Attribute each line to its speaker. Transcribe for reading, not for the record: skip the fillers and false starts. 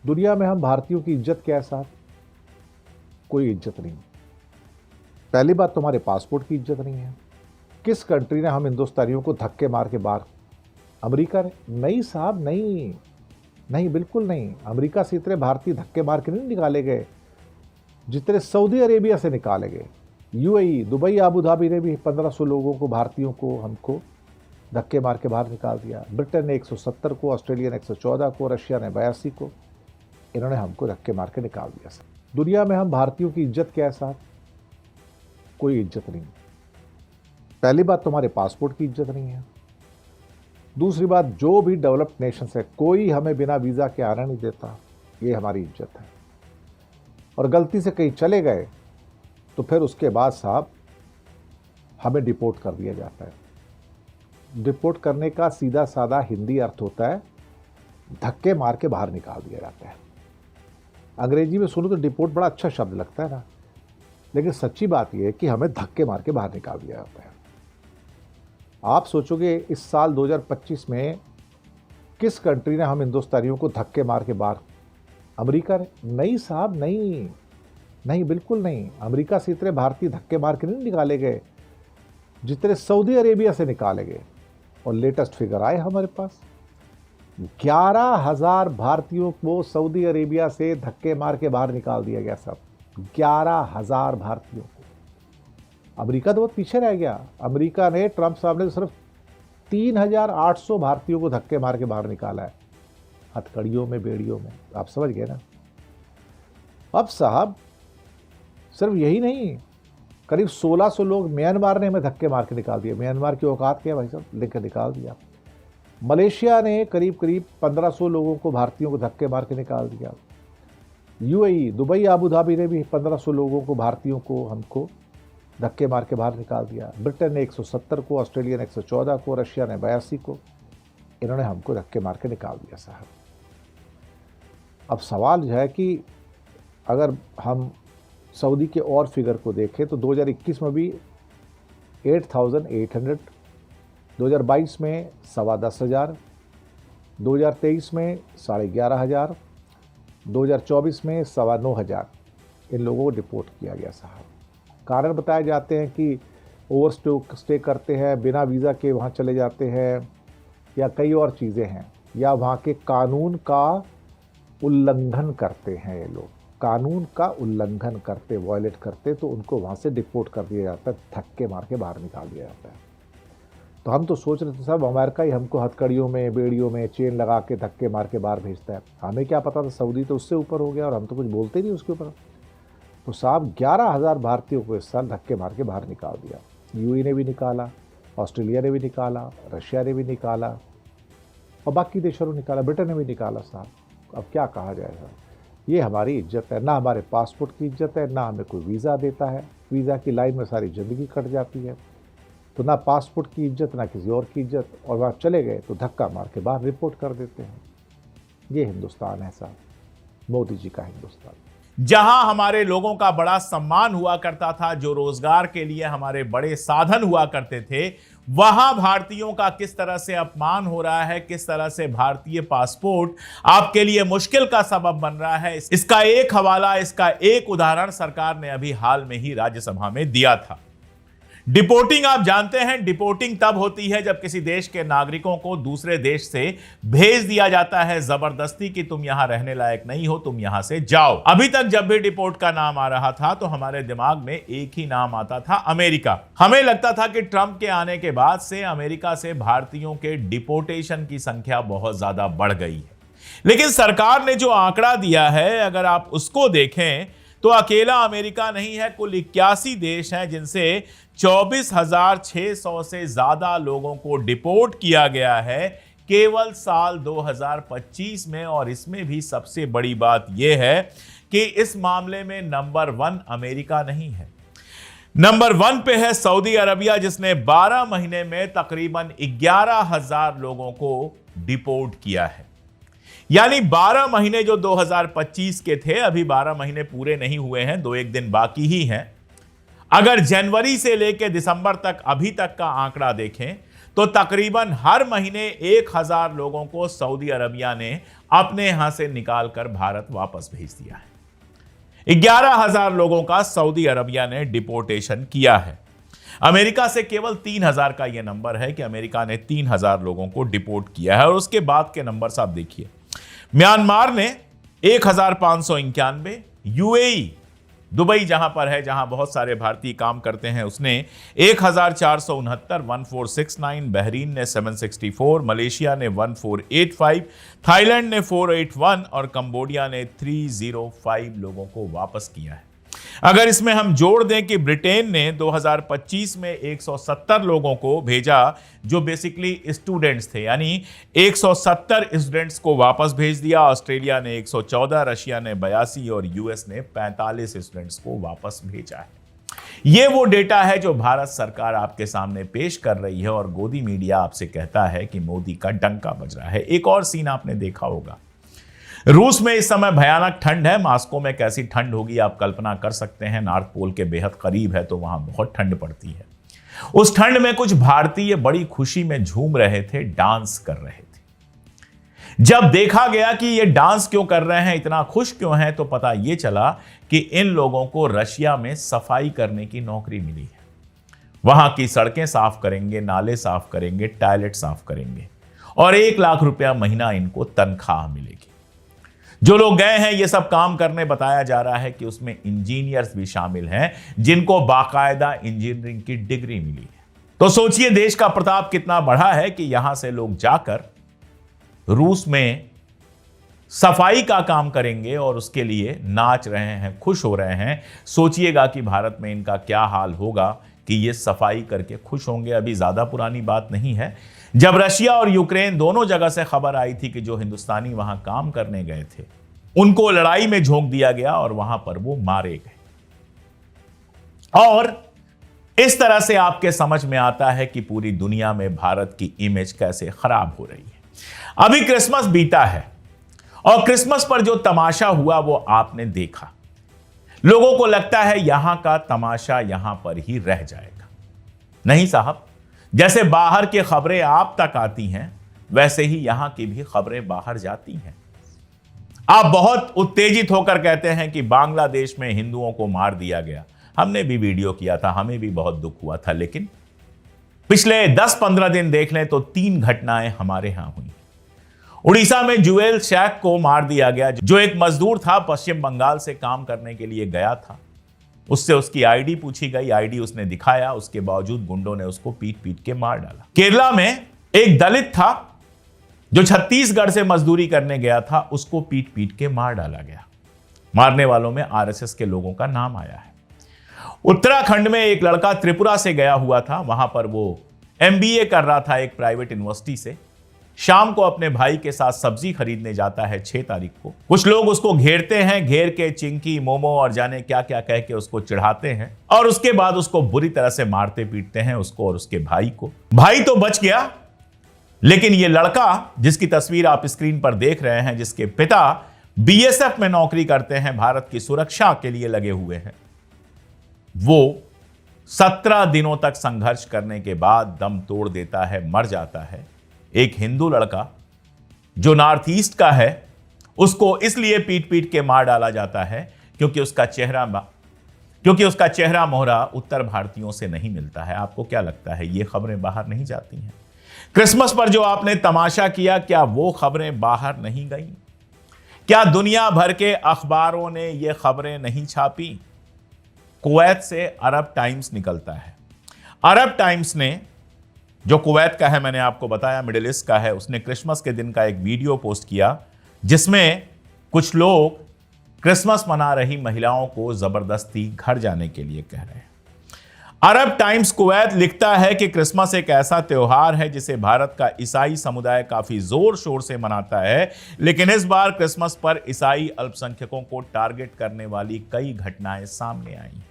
Speaker 1: दुनिया में हम भारतीयों की इज्जत क्या है साहब? कोई इज्जत नहीं। पहली बात, तुम्हारे पासपोर्ट की इज्जत नहीं है। किस कंट्री ने हम हिंदुस्तानियों को धक्के मार के बाहर? अमेरिका ने? नहीं साहब, नहीं। नहीं, बिल्कुल नहीं। अमेरिका से इतने भारतीय धक्के मार के नहीं निकाले गए जितने सऊदी अरेबिया से निकाले गए। यूएई, दुबई, आबू धाबी ने भी 1500 लोगों को, भारतीयों को, हमको धक्के मार के बाहर निकाल दिया। ब्रिटेन ने 170 को, ऑस्ट्रेलिया ने 114 को, रशिया ने 82 को। इन्होंने हमको धक्के मार के निकाल दिया साहब। दुनिया में हम भारतीयों की इज्जत क्या है साहब? कोई इज्जत नहीं। पहली बात, तुम्हारे पासपोर्ट की इज्जत नहीं है। दूसरी बात, जो भी डेवलप्ड नेशंस है, कोई हमें बिना वीज़ा के आने नहीं देता। ये हमारी इज्जत है। और गलती से कहीं चले गए तो फिर उसके बाद साहब हमें डिपोर्ट कर दिया जाता है। डिपोर्ट करने का सीधा साधा हिंदी अर्थ होता है धक्के मार के बाहर निकाल दिया जाता है। अंग्रेजी में सुनो तो डिपोर्ट बड़ा अच्छा शब्द लगता है ना, लेकिन सच्ची बात यह है कि हमें धक्के मार के बाहर निकाल दिया जाता है। आप सोचोगे इस साल 2025 में किस कंट्री ने हम हिंदुस्तानियों को धक्के मार के बाहर? अमेरिका ने? नहीं साहब, नहीं। नहीं, बिल्कुल नहीं। अमेरिका से इतने भारतीय धक्के मार के नहीं निकाले गए जितने सऊदी अरेबिया से निकाले गए। और लेटेस्ट फिगर आए हमारे पास, 11,000 भारतीयों को सऊदी अरेबिया से धक्के मार के बाहर निकाल दिया गया साहब। 11,000 भारतीयों को। अमेरिका तो बहुत पीछे रह गया। अमेरिका ने, ट्रंप साहब ने तो सिर्फ 3,800 भारतीयों को धक्के मार के बाहर निकाला है, हथकड़ियों में, बेड़ियों में। आप समझ गए ना? अब साहब सिर्फ यही नहीं, करीब 1,600 लोग म्यांमार ने हमें धक्के मार के निकाल दिए। म्यांमार की औकात क्या है भाई साहब, लेकर निकाल दिया। मलेशिया ने करीब करीब 1500 लोगों को, भारतीयों को धक्के मार के निकाल दिया। यूएई, दुबई, आबू धाबी ने भी 1500 लोगों को, भारतीयों को, हमको धक्के मार के बाहर निकाल दिया। ब्रिटेन ने 170 को, ऑस्ट्रेलिया ने 114 को, रशिया ने 82 को। इन्होंने हमको धक्के मार के निकाल दिया साहब। अब सवाल जो है कि अगर हम सऊदी के और फिगर को देखें तो 2021 में भी 8,800, 2022 में 10,1500, 2023 में 11,500, 2024 में 9,1500 इन लोगों को डिपोर्ट किया गया साहब। कारण बताए जाते हैं कि ओवर स्टे करते हैं, बिना वीज़ा के वहाँ चले जाते हैं, या कई और चीज़ें हैं, या वहाँ के कानून का उल्लंघन करते हैं। ये लोग कानून का उल्लंघन करते, वायलेट करते, तो उनको वहाँ से डिपोर्ट कर दिया जाता है, धक्के मार के बाहर निकाल दिया जाता है। तो हम तो सोच रहे थे साहब अमेरिका ही हमको हथकड़ियों में, बेड़ियों में चेन लगा के धक्के मार के बाहर भेजता है। हमें क्या पता था सऊदी तो उससे ऊपर हो गया, और हम तो कुछ बोलते नहीं उसके ऊपर। तो साहब 11,000 भारतीयों को इस साल धक्के मार के बाहर निकाल दिया। यूएई ने भी निकाला, ऑस्ट्रेलिया ने भी निकाला, रशिया ने भी निकाला, और बाकी देशों ने निकाला, ब्रिटेन ने भी निकाला साहब। अब क्या कहा जाएगा? ये हमारी इज्जत है। ना हमारे पासपोर्ट की इज्जत है, ना हमें कोई वीज़ा देता है। वीज़ा की लाइन में सारी ज़िंदगी कट जाती है। तो ना पासपोर्ट की इज्जत, ना किसी और की इज्जत, और वहाँ चले गए तो धक्का मार के बाहर रिपोर्ट कर देते हैं। ये हिंदुस्तान है साहब, मोदी जी का हिंदुस्तान।
Speaker 2: जहां हमारे लोगों का बड़ा सम्मान हुआ करता था, जो रोजगार के लिए हमारे बड़े साधन हुआ करते थे, वहां भारतीयों का किस तरह से अपमान हो रहा है, किस तरह से भारतीय पासपोर्ट आपके लिए मुश्किल का सबब बन रहा है, इसका एक हवाला, इसका एक उदाहरण सरकार ने अभी हाल में ही राज्यसभा में दिया था। डिपोर्टिंग, आप जानते हैं, डिपोर्टिंग तब होती है जब किसी देश के नागरिकों को दूसरे देश से भेज दिया जाता है जबरदस्ती कि तुम यहां रहने लायक नहीं हो, तुम यहां से जाओ। अभी तक जब भी डिपोर्ट का नाम आ रहा था तो हमारे दिमाग में एक ही नाम आता था, अमेरिका। हमें लगता था कि ट्रंप के आने के बाद से अमेरिका से भारतीयों के डिपोर्टेशन की संख्या बहुत ज्यादा बढ़ गई है। लेकिन सरकार ने जो आंकड़ा दिया है, अगर आप उसको देखें तो अकेला अमेरिका नहीं है, कुल 81 देश हैं जिनसे 24,600 से ज्यादा लोगों को डिपोर्ट किया गया है केवल साल 2025 में। और इसमें भी सबसे बड़ी बात यह है कि इस मामले में नंबर 1 अमेरिका नहीं है, नंबर 1 पे है सऊदी अरबिया, जिसने 12 महीने में तकरीबन 11,000 लोगों को डिपोर्ट किया है। यानी 12 महीने जो 2025 के थे, अभी 12 महीने पूरे नहीं हुए हैं, 2-1 दिन बाकी ही हैं। अगर जनवरी से लेकर दिसंबर तक अभी तक का आंकड़ा देखें तो तकरीबन हर महीने 1000 लोगों को सऊदी अरबिया ने अपने यहां से निकालकर भारत वापस भेज दिया है। 11,000 लोगों का सऊदी अरबिया ने डिपोर्टेशन किया है। अमेरिका से केवल 3,000 का यह नंबर है कि अमेरिका ने 3,000 लोगों को डिपोर्ट किया है। और उसके बाद के नंबर्स आप देखिए, म्यांमार ने 1,591, यूएई दुबई जहां पर है, जहां बहुत सारे भारतीय काम करते हैं, उसने 1,469, 1469, बहरीन ने 764, मलेशिया ने 1485, थाईलैंड ने 481 और कंबोडिया ने 305 लोगों को वापस किया है। अगर इसमें हम जोड़ दें कि ब्रिटेन ने 2025 में 170 लोगों को भेजा जो बेसिकली स्टूडेंट्स थे, यानी 170 स्टूडेंट्स को वापस भेज दिया। ऑस्ट्रेलिया ने 114, रशिया ने 82 और यूएस ने 45 स्टूडेंट्स को वापस भेजा है। यह वो डेटा है जो भारत सरकार आपके सामने पेश कर रही है और गोदी मीडिया आपसे कहता है कि मोदी का डंका बज रहा है। एक और सीन आपने देखा होगा, रूस में इस समय भयानक ठंड है। मास्को में कैसी ठंड होगी आप कल्पना कर सकते हैं। नॉर्थ पोल के बेहद करीब है तो वहां बहुत ठंड पड़ती है। उस ठंड में कुछ भारतीय बड़ी खुशी में झूम रहे थे, डांस कर रहे थे। जब देखा गया कि ये डांस क्यों कर रहे हैं, इतना खुश क्यों हैं, तो पता ये चला कि इन लोगों को रशिया में सफाई करने की नौकरी मिली है। वहां की सड़कें साफ करेंगे, नाले साफ करेंगे, टॉयलेट साफ करेंगे और 1 लाख रुपया महीना इनको तनख्वाह मिलेगी। जो लोग गए हैं ये सब काम करने, बताया जा रहा है कि उसमें इंजीनियर्स भी शामिल हैं जिनको बाकायदा इंजीनियरिंग की डिग्री मिली है। तो सोचिए देश का प्रताप कितना बढ़ा है कि यहां से लोग जाकर रूस में सफाई का काम करेंगे और उसके लिए नाच रहे हैं, खुश हो रहे हैं। सोचिएगा कि भारत में इनका क्या हाल होगा कि ये सफाई करके खुश होंगे। अभी ज्यादा पुरानी बात नहीं है जब रशिया और यूक्रेन दोनों जगह से खबर आई थी कि जो हिंदुस्तानी वहां काम करने गए थे उनको लड़ाई में झोंक दिया गया और वहां पर वो मारे गए। और इस तरह से आपके समझ में आता है कि पूरी दुनिया में भारत की इमेज कैसे खराब हो रही है। अभी क्रिसमस बीता है और क्रिसमस पर जो तमाशा हुआ वो आपने देखा। लोगों को लगता है यहां का तमाशा यहां पर ही रह जाएगा। नहीं साहब, जैसे बाहर की खबरें आप तक आती हैं वैसे ही यहां की भी खबरें बाहर जाती हैं। आप बहुत उत्तेजित होकर कहते हैं कि बांग्लादेश में हिंदुओं को मार दिया गया। हमने भी वीडियो किया था, हमें भी बहुत दुख हुआ था, लेकिन पिछले 10-15 दिन देख लें तो 3 घटनाएं हमारे यहां हुई। उड़ीसा में जुएल शेख को मार दिया गया, जो एक मजदूर था, पश्चिम बंगाल से काम करने के लिए गया था। उससे उसकी आईडी पूछी गई, आईडी उसने दिखाया, उसके बावजूद गुंडों ने उसको पीट पीट के मार डाला। केरला में एक दलित था जो छत्तीसगढ़ से मजदूरी करने गया था, उसको पीट पीट के मार डाला गया। मारने वालों में आरएसएस के लोगों का नाम आया है। उत्तराखंड में एक लड़का त्रिपुरा से गया हुआ था, वहां पर वो एमबीए कर रहा था एक प्राइवेट यूनिवर्सिटी से। शाम को अपने भाई के साथ सब्जी खरीदने जाता है 6 तारीख को। कुछ लोग उसको घेरते हैं, घेर के चिंकी, मोमो और जाने क्या क्या कह के उसको चिढ़ाते हैं और उसके बाद उसको बुरी तरह से मारते पीटते हैं, उसको और उसके भाई को। भाई तो बच गया, लेकिन ये लड़का जिसकी तस्वीर आप स्क्रीन पर देख रहे हैं, जिसके पिता बीएसएफ में नौकरी करते हैं, भारत की सुरक्षा के लिए लगे हुए हैं, वो 17 दिनों तक संघर्ष करने के बाद दम तोड़ देता है, मर जाता है। एक हिंदू लड़का जो नॉर्थ ईस्ट का है, उसको इसलिए पीट पीट के मार डाला जाता है क्योंकि उसका चेहरा मोहरा उत्तर भारतीयों से नहीं मिलता है। आपको क्या लगता है ये खबरें बाहर नहीं जाती हैं? क्रिसमस पर जो आपने तमाशा किया, क्या वो खबरें बाहर नहीं गई? क्या दुनिया भर के अखबारों ने ये खबरें नहीं छापी? कुवैत से अरब टाइम्स निकलता है। अरब टाइम्स ने, जो कुवैत का है, मैंने आपको बताया मिडिल ईस्ट का है, उसने क्रिसमस के दिन का एक वीडियो पोस्ट किया जिसमें कुछ लोग क्रिसमस मना रही महिलाओं को जबरदस्ती घर जाने के लिए कह रहे हैं। अरब टाइम्स कुवैत लिखता है कि क्रिसमस एक ऐसा त्योहार है जिसे भारत का ईसाई समुदाय काफी जोर शोर से मनाता है, लेकिन इस बार क्रिसमस पर ईसाई अल्पसंख्यकों को टारगेट करने वाली कई घटनाएं सामने आई।